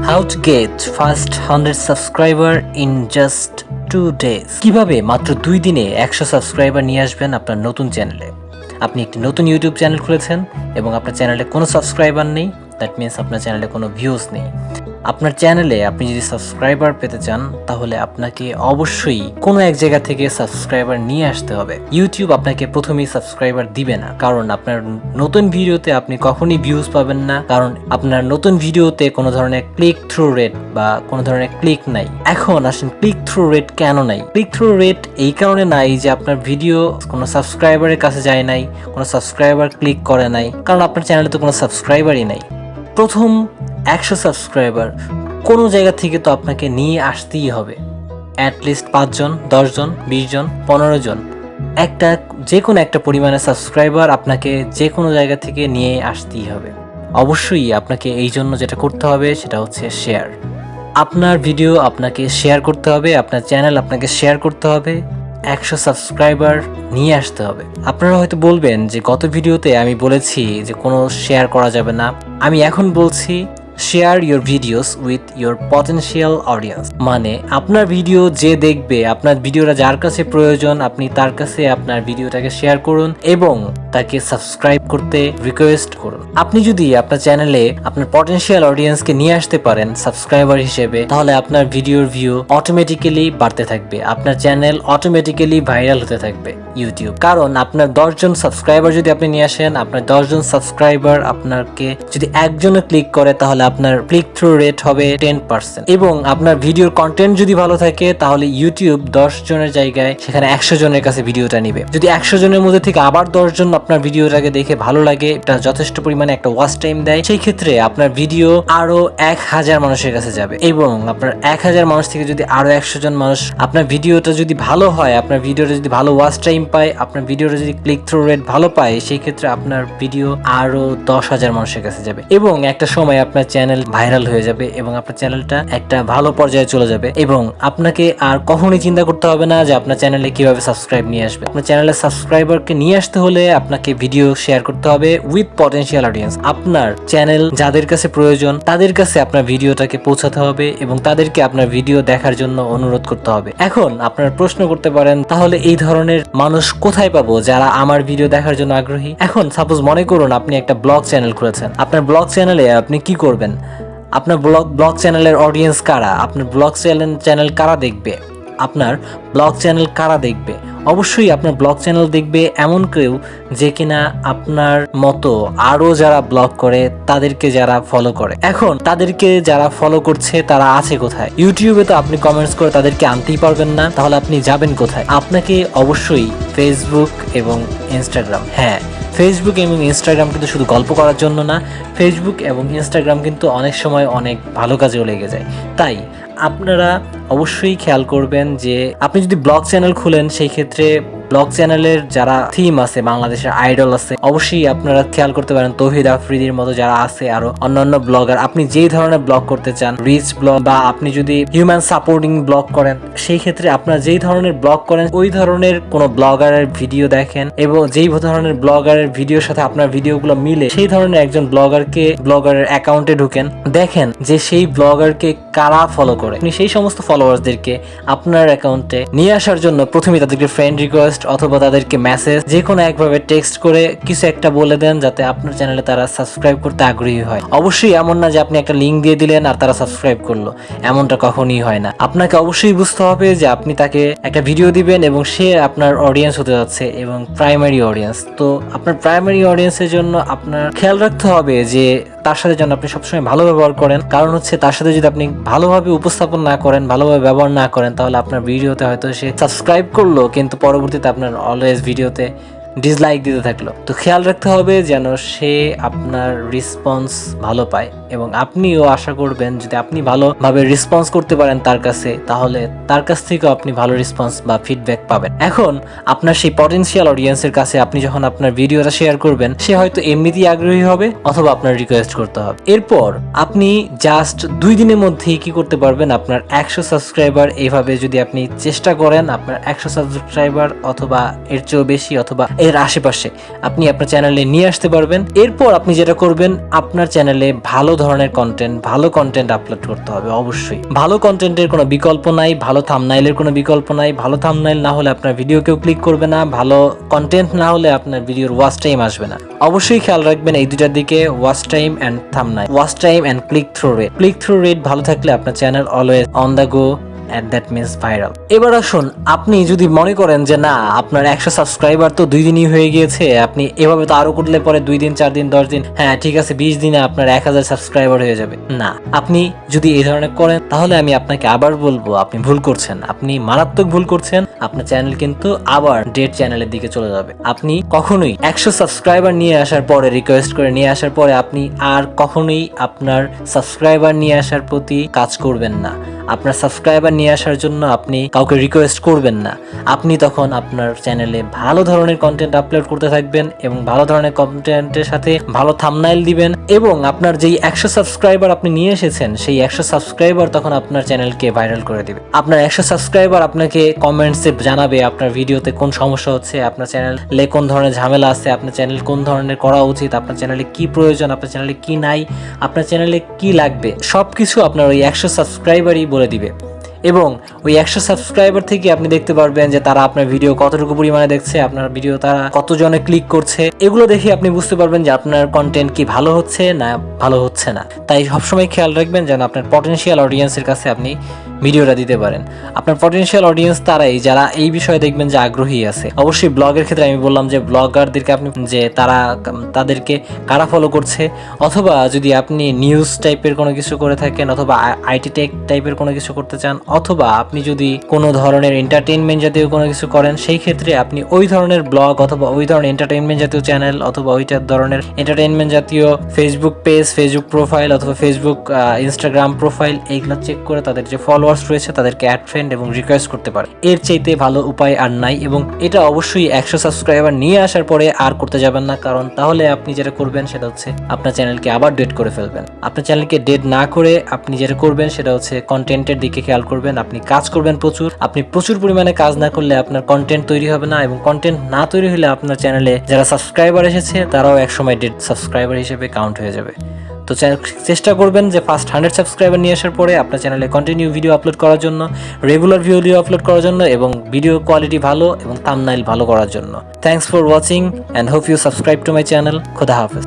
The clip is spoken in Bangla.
How to get first 100 subscriber in just 2 days। কিভাবে মাত্র 2 দিনে 100 সাবস্ক্রাইবার নিয়ে আসবেন আপনার নতুন চ্যানেলে। আপনি একটি নতুন ইউটিউব চ্যানেল খুলেছেন এবং আপনার চ্যানেলে কোনো সাবস্ক্রাইবার নেই, দ্যাট মিন্স আপনার চ্যানেলে কোনো ভিউজ নেই। আপনার চ্যানেলে আপনি যদি সাবস্ক্রাইবার পেতে চান তাহলে আপনাকে অবশ্যই কোনো এক জায়গা থেকে সাবস্ক্রাইবার নিয়ে আসতে হবে। ইউটিউব আপনাকে প্রথমেই সাবস্ক্রাইবার দিবে না, কারণ আপনার নতুন ভিডিওতে আপনি কখনই ভিউজ পাবেন না, কারণ আপনার নতুন ভিডিওতে কোনো ধরনের ক্লিক থ্রু রেট বা কোনো ধরনের ক্লিক নাই। এখন আসেন ক্লিক থ্রু রেট কেন নাই? ক্লিক থ্রু রেট এই কারণে নাই যে আপনার ভিডিও কোনো সাবস্ক্রাইবারের কাছে যায় নাই, কোনো সাবস্ক্রাইবার ক্লিক করে নাই, কারণ আপনার চ্যানেলে তো কোনো সাবস্ক্রাইবারই নাই। প্রথম 100 সাবস্ক্রাইবার কোনো জায়গা থেকে তো আপনাকে নিয়ে আসতেই হবে। অ্যাটলিস্ট 5 জন, 10 জন, 20 জন, 15 জন, যে কোনো একটা পরিমাণে সাবস্ক্রাইবার আপনাকে যে কোনো জায়গা থেকে নিয়ে আসতেই হবে। অবশ্যই আপনাকে এই জন্য যেটা করতে হবে সেটা হচ্ছে শেয়ার। আপনার ভিডিও আপনাকে শেয়ার করতে হবে, আপনার চ্যানেল আপনাকে শেয়ার করতে হবে, 100 সাবস্ক্রাইবার নিয়ে আসতে হবে। আপনারা হয়তো বলবেন যে গত ভিডিওতে আমি বলেছি যে কোনো শেয়ার করা যাবে না, আমি এখন বলছি share your videos with your potential audience. মানে আপনার ভিডিও যে দেখবে, আপনার ভিডিওটা যার কাছে প্রয়োজন, আপনি তার কাছে আপনার ভিডিওটাকে শেয়ার করুন এবং তাকে সাবস্ক্রাইব করতে রিকোয়েস্ট করুন। আপনি যদি আপনার চ্যানেলে আপনার পটেনশিয়াল অডিয়েন্সকে নিয়ে আসতে পারেন সাবস্ক্রাইবার হিসেবে, তাহলে আপনার ভিডিওর ভিউ অটোমেটিক্যালি বাড়তে থাকবে, আপনার চ্যানেল অটোমেটিক্যালি ভাইরাল হতে থাকবে ইউটিউব। কারণ আপনার 10 জন সাবস্ক্রাইবার যদি আপনি নিয়ে আসেন, আপনার 10 জন সাবস্ক্রাইবার আপনাকে যদি একজনও ক্লিক করে তাহলে আপনার ক্লিক থ্রু রেট হবে 10%। এবং আপনার ভিডিওর কন্টেন্ট যদি ভালো থাকে তাহলে ইউটিউব 10 জনের জায়গায় সেখানে 100 জনের কাছে ভিডিওটা নিবে। যদি 100 জনের মধ্যে থেকে আবার 10 জন আপনার ভিডিওটাকে দেখে ভালো লাগে, এটা যথেষ্ট পরিমাণে একটা ওয়াচ টাইম দেয়, সেই ক্ষেত্রে আপনার ভিডিও আরো 1000 মানুষের কাছে যাবে। এবং আপনার 1000 মানুষ থেকে যদি আরো 100 জন মানুষ আপনার ভিডিওটা যদি ভালো হয়, আপনার ভিডিওটা যদি ভালো ওয়াচ টাইম পায়, আপনার ভিডিওটা যদি ক্লিক থ্রু রেট ভালো পায়, সেই ক্ষেত্রে আপনার ভিডিও আরো 10,000 মানুষের কাছে যাবে এবং একটা সময় আপনার চ্যানেল ভাইরাল হয়ে যাবে এবং আপনার চ্যানেলটা একটা ভালো পর্যায়ে চলে যাবে। এবং আপনাকে আর কখনোই চিন্তা করতে হবে না যে আপনার চ্যানেলে কিভাবে সাবস্ক্রাইব নিয়ে আসবে। আপনার চ্যানেলে সাবস্ক্রাইবারকে নিয়ে আসতে হলে আপনাকে ভিডিও শেয়ার করতে হবে উইথ পটেনশিয়াল অডিয়েন্স। আপনার চ্যানেল যাদের কাছে প্রয়োজন তাদের কাছে আপনার ভিডিওটাকে পৌঁছাতে হবে এবং তাদেরকে আপনার ভিডিও দেখার জন্য অনুরোধ করতে হবে। এখন আপনারা প্রশ্ন করতে পারেন, তাহলে এই ধরনের মানুষ কোথায় পাবো যারা আমার ভিডিও দেখার জন্য আগ্রহী? এখন সাপোজ মনে করুন আপনি একটা ব্লগ চ্যানেল খুলেছেন। আপনার ব্লগ চ্যানেলে আপনি কি করবেন? আপনার ব্লগ চ্যানেলের অডিয়েন্স কারা? আপনার ব্লগ চ্যানেল কারা দেখবে? আপনার ব্লগ চ্যানেল কারা দেখবে? অবশ্যই আপনার ব্লগ চ্যানেল দেখবে এমন কেউ যে কিনা আপনার মতো আরো যারা ব্লগ করে তাদেরকে যারা ফলো করে। এখন তাদেরকে যারা ফলো করছে তারা আছে কোথায়? ইউটিউবে তো আপনি কমেন্টস করে তাদেরকে আনতেই পারবেন না, তাহলে আপনি যাবেন কোথায়? আপনাকে অবশ্যই ফেসবুক এবং ইনস্টাগ্রাম, হ্যাঁ ফেসবুক এবং ইনস্টাগ্রাম কিন্তু শুধু গল্প করার জন্য না, ফেসবুক এবং ইনস্টাগ্রাম কিন্তু অনেক সময় অনেক ভালো কাজেও লেগে যায়। তাই আপনারা অবশ্যই খেয়াল করবেন যে আপনি যদি ব্লগ চ্যানেল খুলেন, সেই ক্ষেত্রে ব্লগ চ্যানেলের যারা থিম আছে, বাংলাদেশের আইডল আছে, অবশ্যই আপনারা খেয়াল করতে পারেন তৌহিদ আফ্রিদির মতো যারা আছে, আরো অন্যান্য ব্লগার। আপনি যেই ধরনের ব্লগ করতে চান, রিচ ব্লগ বা আপনি যদি হিউম্যান সাপোর্টিং ব্লগ করেন, সেই ক্ষেত্রে আপনারা যেই ধরনের ব্লগ করেন ওই ধরনের কোন ব্লগারের ভিডিও দেখেন এবং যেই ধরনের ব্লগারের ভিডিওর সাথে আপনার ভিডিওগুলো মিলে সেই ধরনের একজন ব্লগারের অ্যাকাউন্টে ঢুকেন, দেখেন যে সেই ব্লগারকে কারা ফলো করে। আপনি সেই সমস্ত ফলোয়ার্সদেরকে আপনার অ্যাকাউন্টে নিয়ে আসার জন্য প্রথমে তাদেরকে ফ্রেন্ড রিকোয়েস্ট অথবা তাদেরকে মেসেজ যে কোনো একভাবে টেক্সট করে কিছু একটা বলে দেন যাতে আপনার চ্যানেলে তারা সাবস্ক্রাইব করতে আগ্রহী হয়। অবশ্যই এমন না যে আপনি একটা লিঙ্ক দিয়ে দিলেন আর তারা সাবস্ক্রাইব করলো, এমনটা কখনই হয় না। আপনাকে অবশ্যই বুঝতে হবে যে আপনি তাকে একটা ভিডিও দিবেন এবং সে আপনার অডিয়েন্স হতে যাচ্ছে এবং প্রাইমারি অডিয়েন্স। তো আপনার প্রাইমারি অডিয়েন্সের জন্য আপনার খেয়াল রাখতে হবে যে তার সাথে যেন আপনি সবসময় ভালো ব্যবহার করেন। কারণ হচ্ছে তার সাথে যদি আপনি ভালোভাবে উপস্থাপন না করেন, ভালোভাবে ব্যবহার না করেন, তাহলে আপনার ভিডিওতে হয়তো সে সাবস্ক্রাইব করলো কিন্তু পরবর্তীতে আপনার অলওয়েজ ভিডিওতে ডিসলাইক দিতে থাকলো। তো খেয়াল রাখতে হবে যেন সে আপনার রেসপন্স ভালো পায় এবং আপনিও আশা করবেন যদি আপনি ভালোভাবে রেসপন্স করতে পারেন তার কাছে, তাহলে তার কাছ থেকেও আপনি ভালো রেসপন্স বা ফিডব্যাক পাবেন। এখন আপনার সেই পটেনশিয়াল অডিয়েন্সের কাছে আপনি যখন আপনার ভিডিওটা শেয়ার করবেন, সে হয়তো এমনিতেই আগ্রহী হবে অথবা আপনার রিকোয়েস্ট করতে হবে। এরপর আপনি জাস্ট 2 দিনের মধ্যেই কি করতে পারবেন, আপনার 100 সাবস্ক্রাইবার এইভাবে যদি আপনি চেষ্টা করেন, আপনার 100 সাবস্ক্রাইবার অথবা এর চেয়েও বেশি অথবা এর আশেপাশে আপনি আপনার চ্যানেলে নিয়ে আসতে পারবেন। এরপর আপনি যেটা করবেন, আপনার চ্যানেলে ভালো ধরনের ভালো কন্টেন্ট আপলোড করতে হবে। অবশ্যই ভালো কন্টেন্টের কোনো বিকল্প নাই, ভালো থাম্বনেইলের কোনো বিকল্প নাই। ভালো থাম্বনেইল না হলে আপনার ভিডিও কেউ ক্লিক করবে না, ভালো কন্টেন্ট না হলে আপনার ভিডিওর ওয়াচ টাইম আসবে না। অবশ্যই খেয়াল রাখবেন এই দুটার দিকে, watch time and thumbnail. Watch time and click through rate ভালো থাকলে আপনার channel always on the go, and that means viral। এবার আসুন, আপনি যদি মনে করেন যে না, আপনার 100 সাবস্ক্রাইবার তো 2 দিনই হয়ে গিয়েছে, আপনি এভাবে তো আরো করলে পরে 2 দিন 4 দিন 10 দিন, হ্যাঁ ঠিক আছে 20 দিনে আপনার 1000 সাবস্ক্রাইবার হয়ে যাবে। না, আপনি যদি এই ধরনের করেন তাহলে আমি আপনাকে আবার বলবো আপনি ভুল করছেন, আপনি মারাত্মক ভুল করছেন। আপনার চ্যানেল কিন্তু আবার ডেড চ্যানেলের দিকে চলে যাবে। আপনি কখনোই 100 সাবস্ক্রাইবার নিয়ে আসার পরে, রিকোয়েস্ট করে নিয়ে আসার পরে আপনি আর কখনোই আপনার সাবস্ক্রাইবার নিয়ে আসার প্রতি কাজ করবেন না। আপনার সাবস্ক্রাইবার নিয়ে আসার জন্য আপনি কাউকে রিকোয়েস্ট করবেন না। আপনি তখন আপনার চ্যানেলে ভালো ধরনের কন্টেন্ট আপলোড করতে থাকবেন এবং ভালো ধরনের কন্টেন্টের সাথে ভালো থাম্বনেইল দিবেন, এবং আপনার যেই 100 সাবস্ক্রাইবার আপনি নিয়ে এসেছেন সেই 100 সাবস্ক্রাইবার তখন আপনার চ্যানেলকে ভাইরাল করে দিবে। আপনার 100 সাবস্ক্রাইবার আপনাকে কমেন্টসে জানাবে আপনার ভিডিওতে কোন সমস্যা হচ্ছে, আপনার চ্যানেলে কোন ধরনের ঝামেলা আছে, আপনার চ্যানেল কোন ধরনের করা উচিত, আপনার চ্যানেলে কি প্রয়োজন, আপনার চ্যানেলে কি নাই, আপনার চ্যানেলে কি লাগবে, সবকিছু আপনার ওই 100 সাবস্ক্রাইবারই বলে দিবে। এবং ওই 100 সাবস্ক্রাইবার থেকে আপনি দেখতে পারবেন যে তারা আপনার ভিডিও কতটুকু পরিমাণে দেখছে, আপনার ভিডিও তারা কতজনে ক্লিক করছে। এগুলো দেখে আপনি বুঝতে পারবেন যে আপনার কন্টেন্ট কি ভালো হচ্ছে না ভালো হচ্ছে না। তাই সবসময় খেয়াল রাখবেন যেন আপনার পটেনশিয়াল অডিয়েন্সের কাছে আপনি ভিডিওটা দিতে পারেন। আপনার পটেনশিয়াল অডিয়েন্স তারাই যারা এই বিষয়ে দেখবেন যে আগ্রহী আছে। অবশ্যই ব্লগের ক্ষেত্রে আমি বললাম যে ব্লগারদেরকে আপনি যে তাদেরকে কারা ফলো করছে, অথবা যদি আপনি নিউজ টাইপের কোনো কিছু করে থাকেন, অথবা আইটি টেক টাইপের কোনো কিছু করতে চান, অথবা আপনি যদি কোনো ধরনের এন্টারটেইনমেন্ট জাতীয় কোনো কিছু করেন, সেই ক্ষেত্রে আপনি ওই ধরনের ব্লগ অথবা ওই ধরনের এন্টারটেইনমেন্ট জাতীয় চ্যানেল অথবা ওইটার ধরনের এন্টারটেইনমেন্ট জাতীয় ফেসবুক পেজ, ফেসবুক প্রোফাইল অথবা ফেসবুক ইনস্টাগ্রাম প্রোফাইল, এইগুলো চেক করে তাদের যে ফলোয়ার্স রয়েছে তাদেরকে অ্যাড ফ্রেন্ড এবং রিকোয়েস্ট করতে পারে। এর চাইতে ভালো উপায় আর নাই। এবং এটা অবশ্যই 100 সাবস্ক্রাইবার নিয়ে আসার পরে আর করতে যাবেন না, কারণ তাহলে আপনি যেটা করবেন সেটা হচ্ছে আপনার চ্যানেলকে আবার ডেড করে ফেলবেন। আপনার চ্যানেলকে ডেড না করে আপনি যেটা করবেন সেটা হচ্ছে কন্টেন্টের দিকে খেয়াল করবেন। আপনি কাজ করবেন প্রচুর, আপনি প্রচুর পরিমাণে কাজ না করলে আপনার কন্টেন্ট তৈরি হবে না, এবং কন্টেন্ট না তৈরি হলে আপনার চ্যানেলে যারা সাবস্ক্রাইবার এসেছে তারাও একসময় ডেড সাবস্ক্রাইবার হিসেবে কাউন্ট হয়ে যাবে। তো চেষ্টা করবেন যে ফার্স্ট 100 সাবস্ক্রাইবার নিয়ে আসার পরে আপনার চ্যানেলে কন্টিনিউ ভিডিও আপলোড করার জন্য, রেগুলার ভিডিও আপলোড করার জন্য, এবং ভিডিও কোয়ালিটি ভালো এবং থাম্বনেইল ভালো করার জন্য। Thanks for watching and hope you subscribe to my channel. খোদা হাফেজ।